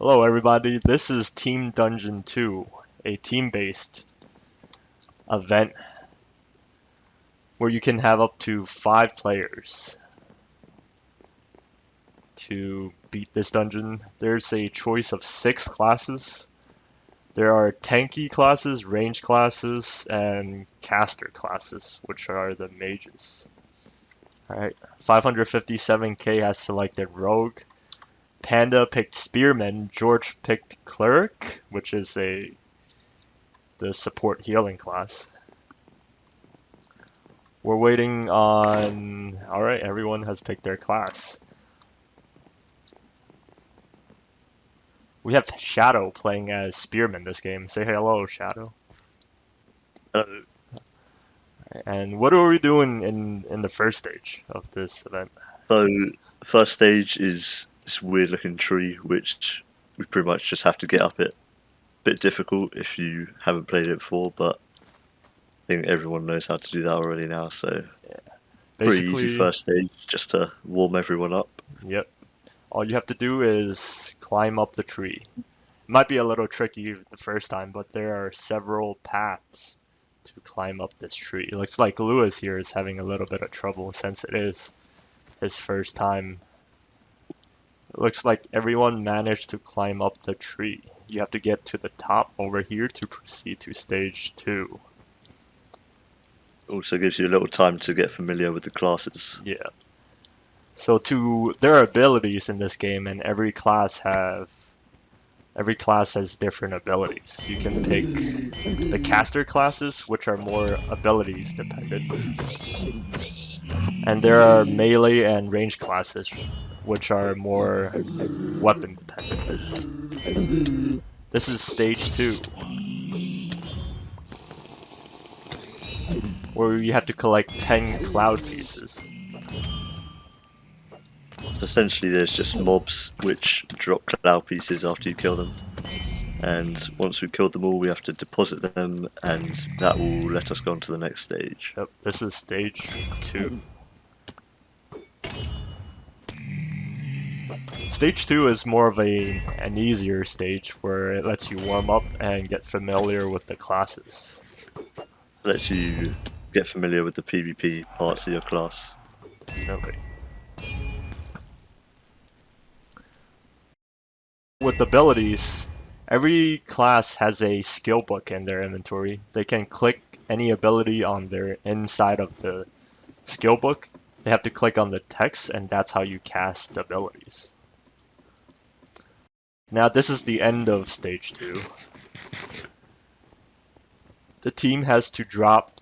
Hello everybody, this is Team Dungeon 2, a team-based event where you can have up to 5 players to beat this dungeon. There's a choice of 6 classes. There are tanky classes, range classes, and caster classes, which are the mages. Alright, 557k has selected Rogue. Panda picked Spearman, George picked Cleric, which is the support healing class. We're waiting on... Alright, everyone has picked their class. We have Shadow playing as Spearman this game. Say hello, Shadow. Hello. And what are we doing in the first stage of this event? So, first stage is this weird looking tree, which we pretty much just have to get up it. Bit difficult if you haven't played it before, but I think everyone knows how to do that already now, so Yeah. pretty easy first stage just to warm everyone up. Yep. All you have to do is climb up the tree. It might be a little tricky the first time, but there are several paths to climb up this tree. It looks like Lewis here is having a little bit of trouble since it is his first time. It looks like everyone managed to climb up the tree. You have to get to the top over here to proceed to stage 2. Also gives you a little time to get familiar with the classes. Yeah. So there are abilities in this game, and every class has different abilities. You can pick the caster classes, which are more abilities dependent. And there are melee and range classes, which are more weapon dependent. This is stage 2, where you have to collect 10 cloud pieces. Essentially, there's just mobs which drop cloud pieces after you kill them. And once we've killed them all, we have to deposit them, and that will let us go on to the next stage. Yep, this is stage 2. Stage 2 is more of an easier stage where it lets you warm up and get familiar with the classes. It lets you get familiar with the PvP parts of your class. Definitely. With abilities, every class has a skill book in their inventory. They can click any ability on their inside of the skill book. They have to click on the text, and that's how you cast abilities. Now this is the end of stage 2. The team has to drop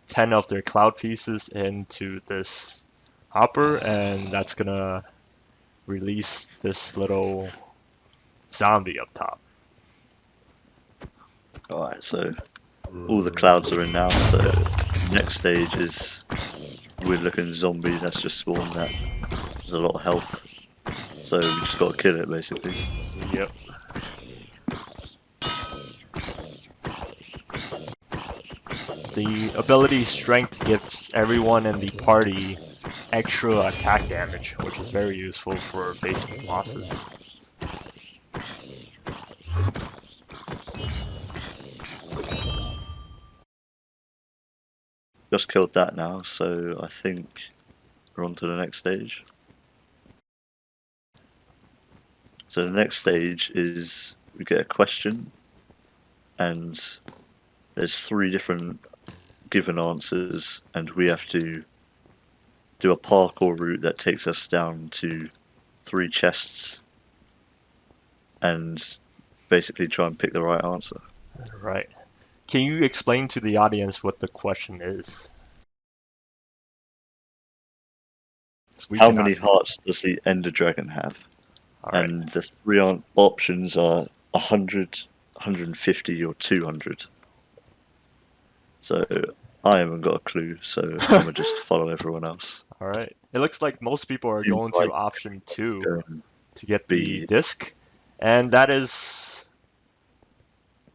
10 of their cloud pieces into this hopper, and that's gonna release this little zombie up top. Alright, so all the clouds are in now, so next stage is weird looking zombie that's just spawned that has a lot of health. So we just gotta kill it basically. Yep. The ability Strength gives everyone in the party extra attack damage, which is very useful for facing bosses. Just killed that now, so I think we're on to the next stage. So the next stage is we get a question, and there's 3 different given answers, and we have to do a parkour route that takes us down to 3 chests and basically try and pick the right answer. Right. Can you explain to the audience what the question is? How many hearts does the Ender Dragon have? Right. And the 3 options are 100, 150, or 200. So I haven't got a clue, so I'm gonna just follow everyone else. Alright. It looks like most people are going to option 2 to get the disc, and that is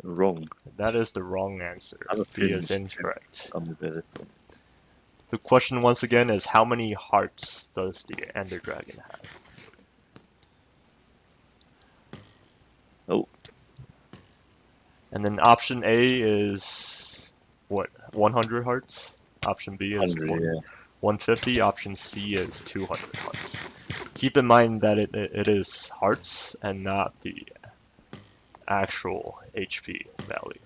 wrong. That is the wrong answer. B is incorrect. The question once again is, how many hearts does the Ender Dragon have? Oh, And then option A is what, 100 hearts. Option B is 100, yeah. 150. Option C is 200 hearts. Keep in mind that it is hearts and not the actual HP value.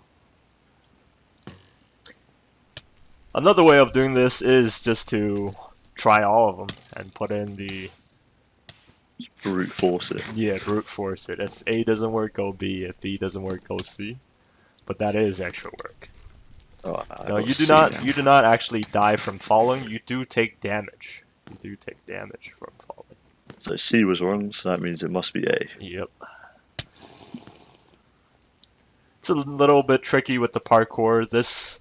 Another way of doing this is just to try all of them and put in the Brute force it. yeah, brute force it. If A doesn't work, go B. If B doesn't work, go C. But that is extra work. Oh, I No, got you do C not. now. You do not actually die from falling. You do take damage. You do take damage from falling. So C was wrong, so that means it must be A. Yep. It's a little bit tricky with the parkour. This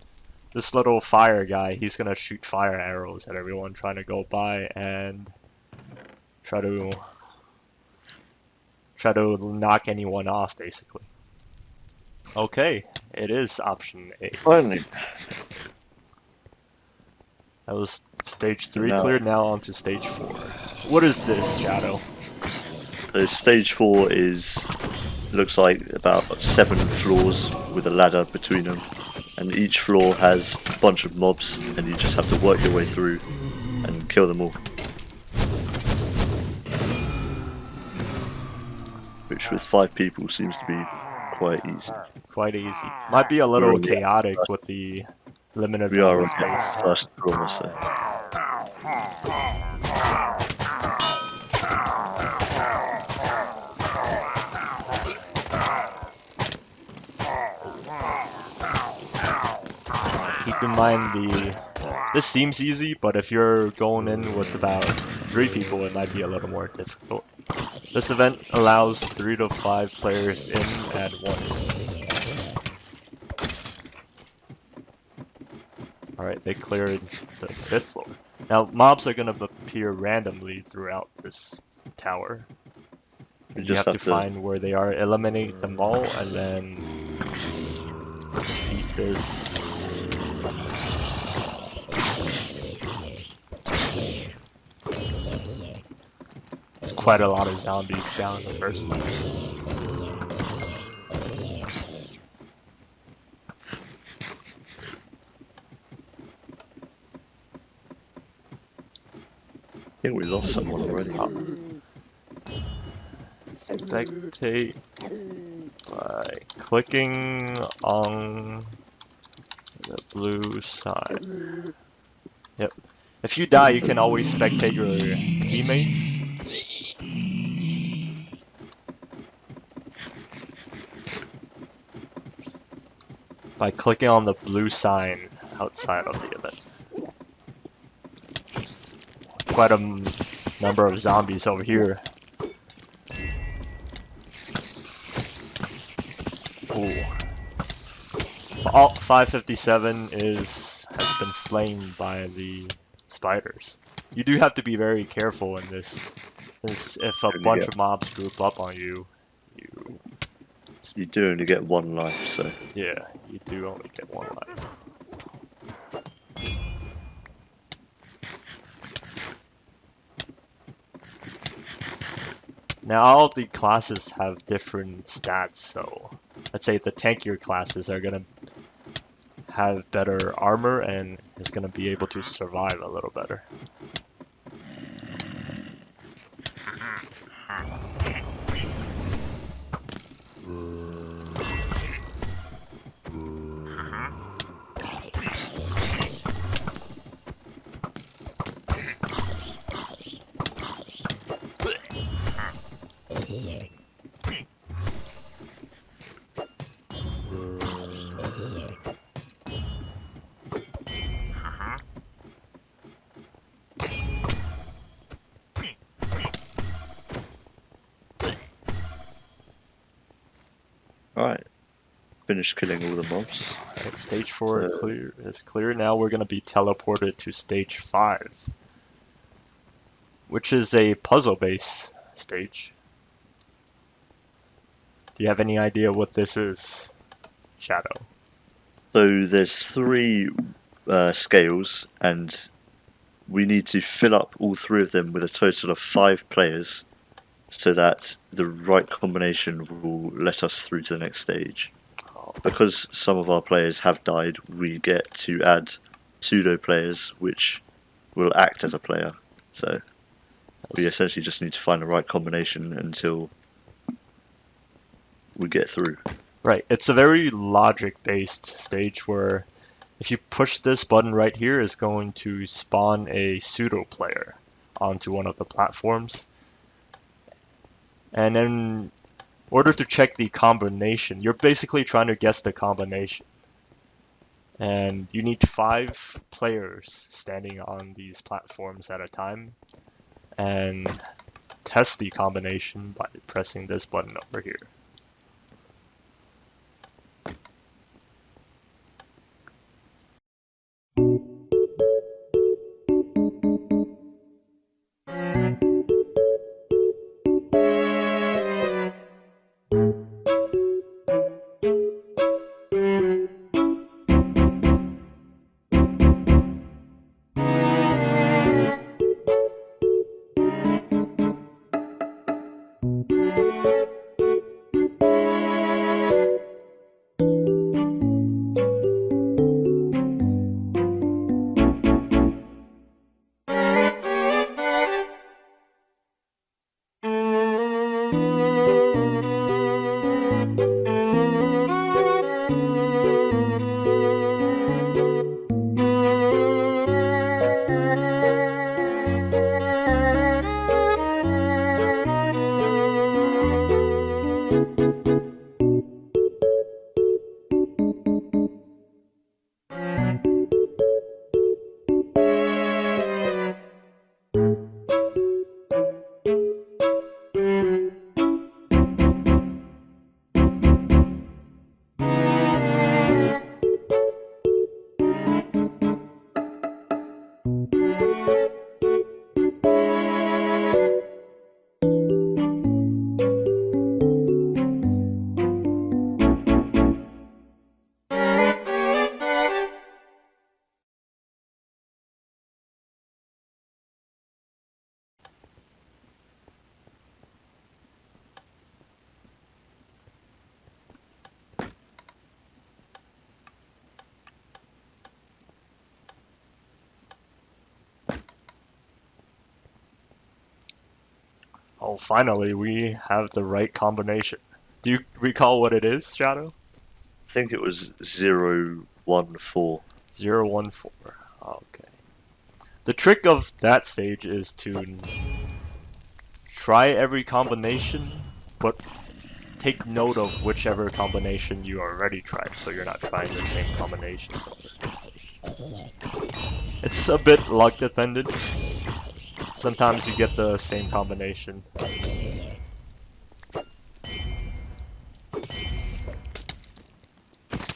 little fire guy, he's gonna shoot fire arrows at everyone trying to go by and try to knock anyone off, basically. Okay, it is option A. Finally. That was stage 3 Now, cleared. Now on to stage 4. What is this, Shadow? so stage 4 looks like about 7 floors with a ladder between them, and each floor has a bunch of mobs, and you just have to work your way through and kill them all. Which with 5 people seems to be quite easy. Quite easy. Might be a We're little on the chaotic with the limited We are level on space. the first floor, so. Keep in mind this seems easy, but if you're going in with about 3 people, it might be a little more difficult. This event allows 3 to 5 players in at once. Alright, they cleared the 5th floor. Now, mobs are going to appear randomly throughout this tower. We You just have to find where they are, eliminate them all, and then defeat this. There's quite a lot of zombies down in the first one. I think we lost someone already. Spectate by clicking on the blue sign. Yep. If you die, you can always spectate your teammates. By clicking on the blue sign outside of the event. Quite a number of zombies over here. Ooh. 557 has been slain by the spiders. You do have to be very careful in this. If a bunch of mobs group up on you, you do only get 1 life, so. Yeah, you do only get 1 life. Now all of the classes have different stats, so let's say the tankier classes are gonna have better armor and is gonna be able to survive a little better. Alright. Finished killing all the mobs. Alright, stage 4 is clear. Now we're gonna be teleported to stage 5, which is a puzzle-based stage. Do you have any idea what this is, Shadow? So there's 3 scales, and we need to fill up all 3 of them with a total of 5 players so that the right combination will let us through to the next stage. Because some of our players have died, we get to add pseudo players which will act as a player. So we essentially just need to find the right combination until we get through. Right, it's a very logic-based stage where if you push this button right here, it's going to spawn a pseudo player onto one of the platforms. And then in order to check the combination, you're basically trying to guess the combination. And you need 5 players standing on these platforms at a time and test the combination by pressing this button over here. Oh, finally, we have the right combination. Do you recall what it is, Shadow? I think it was 014. 014. Okay. The trick of that stage is to try every combination, but take note of whichever combination you already tried, so you're not trying the same combinations over. It's a bit luck dependent. Sometimes you get the same combination.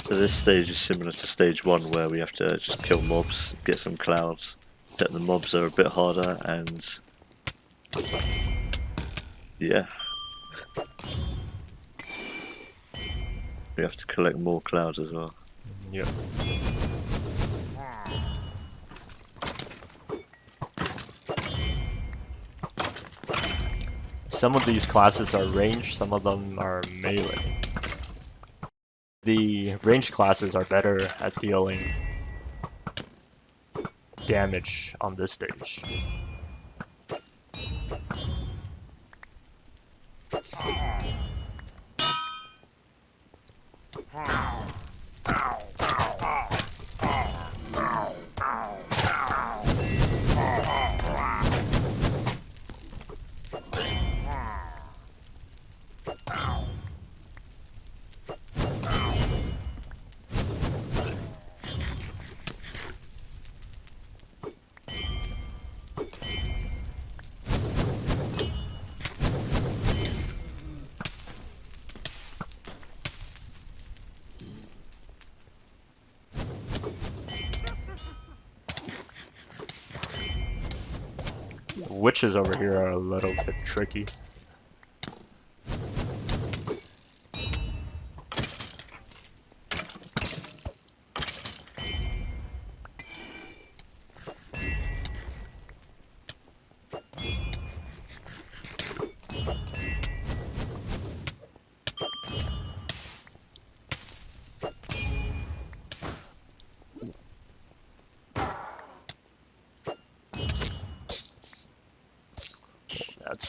So this stage is similar to stage 1 where we have to just kill mobs, get some clouds. Except the mobs are a bit harder and yeah. We have to collect more clouds as well. Yep. Some of these classes are ranged, some of them are melee. The ranged classes are better at dealing damage on this stage. Witches over here are a little bit tricky.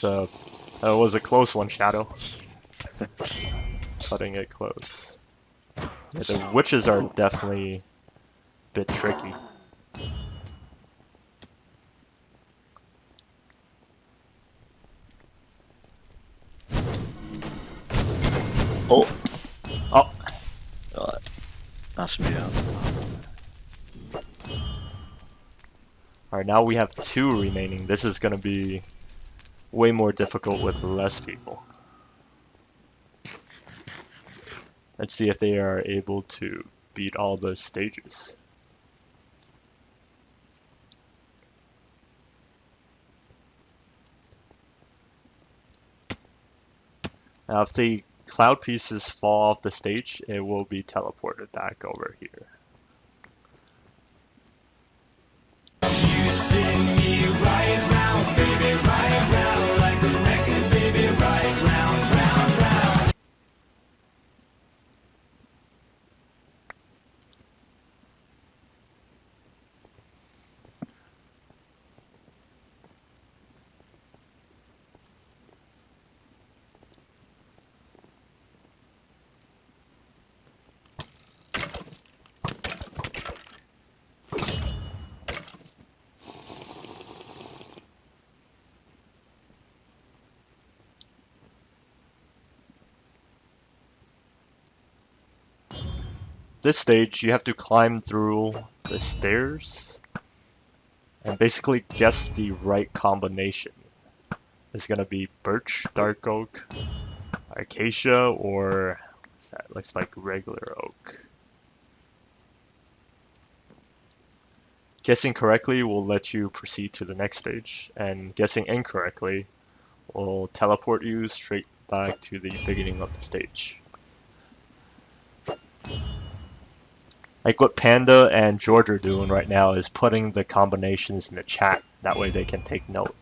It was a close one, Shadow. Cutting it close. Yeah, the witches are definitely a bit tricky. Oh, Oh, that's me out. alright, now we have 2 remaining. This is gonna be way more difficult with less people. Let's see if they are able to beat all the stages. Now, if the cloud pieces fall off the stage, it will be teleported back over here. You spin me right round, baby, right round, like a record, baby, right round, round, round. This stage, you have to climb through the stairs and basically guess the right combination. It's gonna be birch, dark oak, acacia, or what's that? Looks like regular oak. Guessing correctly will let you proceed to the next stage, and guessing incorrectly will teleport you straight back to the beginning of the stage. Like what Panda and George are doing right now is putting the combinations in the chat. That way they can take note.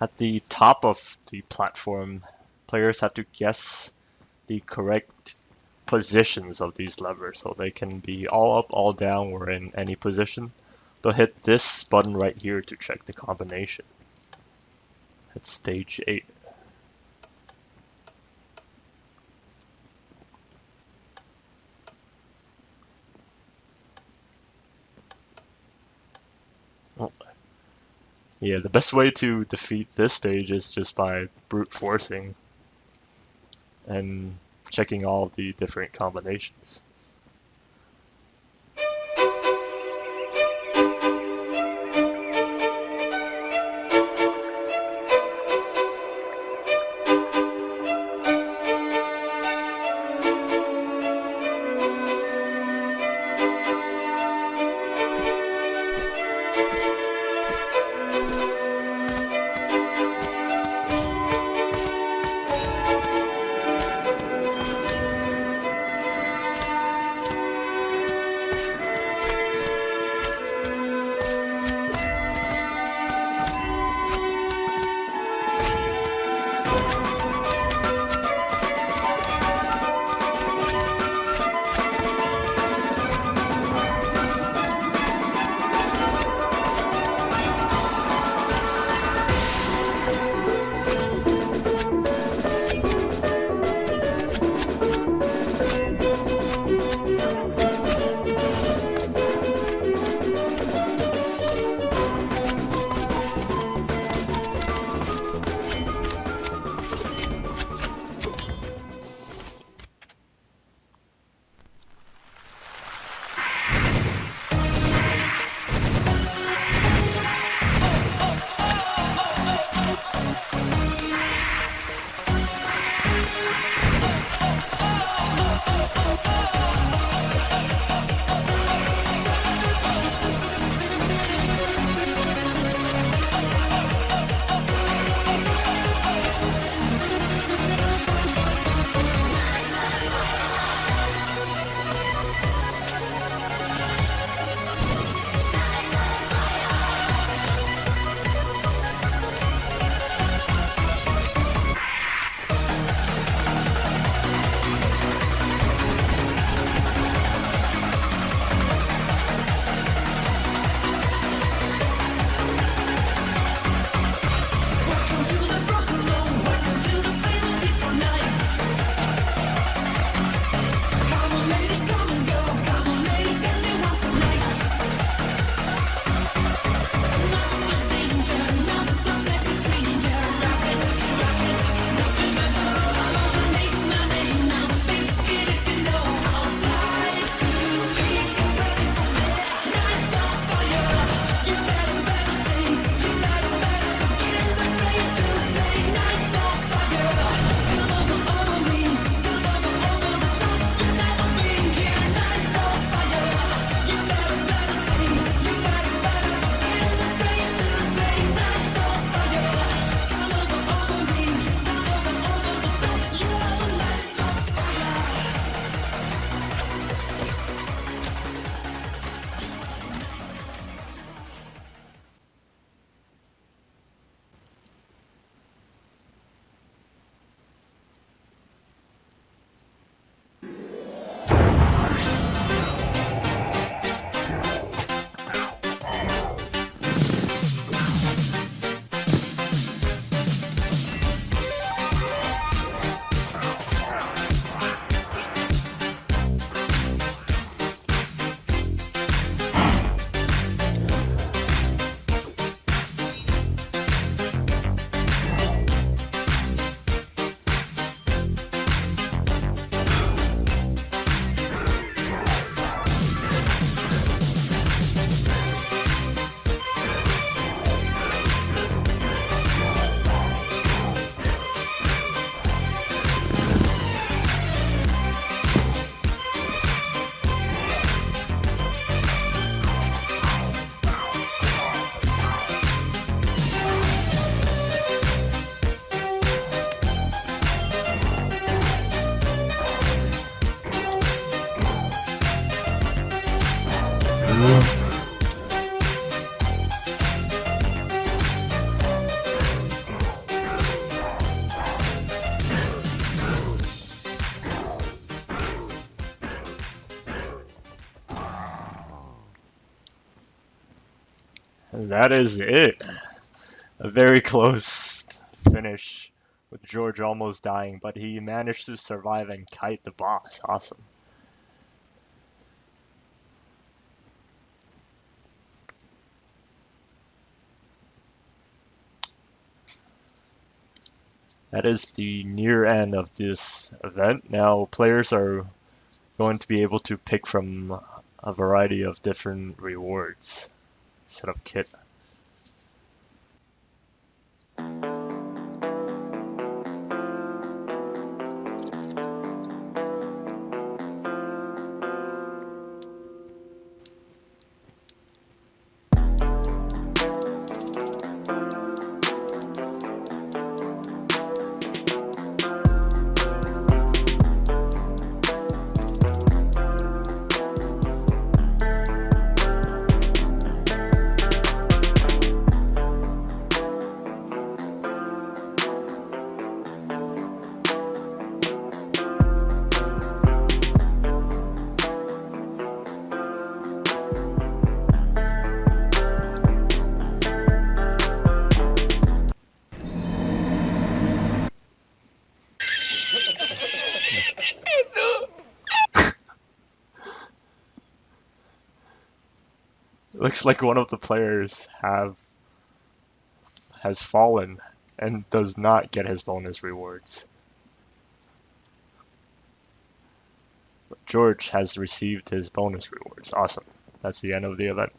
At the top of the platform, players have to guess the correct positions of these levers, so they can be all up, all down, or in any position. They'll hit this button right here to check the combination. It's stage 8. Oh. Yeah, the best way to defeat this stage is just by brute forcing and checking all the different combinations. And that is it. A very close finish with George almost dying, but he managed to survive and kite the boss. Awesome. That is the near end of this event. Now, players are going to be able to pick from a variety of different rewards. Set up kit. Looks like one of the players has fallen and does not get his bonus rewards. George has received his bonus rewards. Awesome. That's the end of the event.